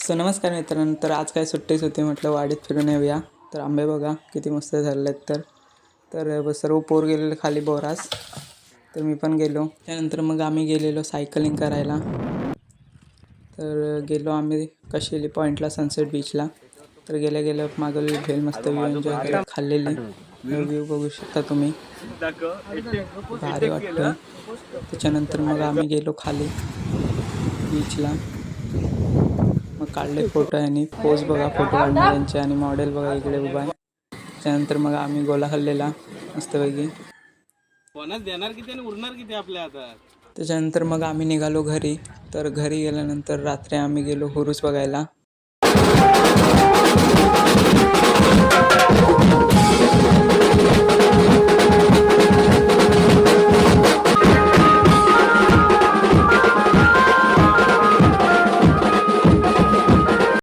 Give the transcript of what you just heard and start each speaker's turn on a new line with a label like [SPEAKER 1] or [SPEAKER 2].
[SPEAKER 1] So नमस्कार मित्रांनो, तर आज काय सुट्टीच होती, म्हटलं वाडीत फिरून येऊया. तर आंबे बघा किती मस्त झाले आहेत. तर सर्व पोर गेलेले खाली बोरास, तर मी पण गेलो. त्यानंतर मग आम्ही गेलेलो सायकलिंग करायला. तर गेलो आम्ही कशेली पॉईंटला, सनसेट बीचला. तर गेल्या गेल्या मागवलेली भेल मस्त व्ह्यू एन्जॉय करत खाल्लेली. व्ह्यू बघू शकता तुम्ही, भारी वाटतं. त्याच्यानंतर मग आम्ही गेलो खाली बीचला. मग काढले फोटो आणि पोज बघा फोटो काढणाऱ्यांचे, आणि मॉडेल बघा इकडे उभा आहे. त्यानंतर मग आम्ही गोला खाल्लेला मस्तपैकी.
[SPEAKER 2] देणार किती आणि उरणार किती आपल्या आता.
[SPEAKER 1] त्याच्यानंतर मग आम्ही निघालो घरी. तर घरी गेल्यानंतर रात्री आम्ही गेलो हुरूस बघायला.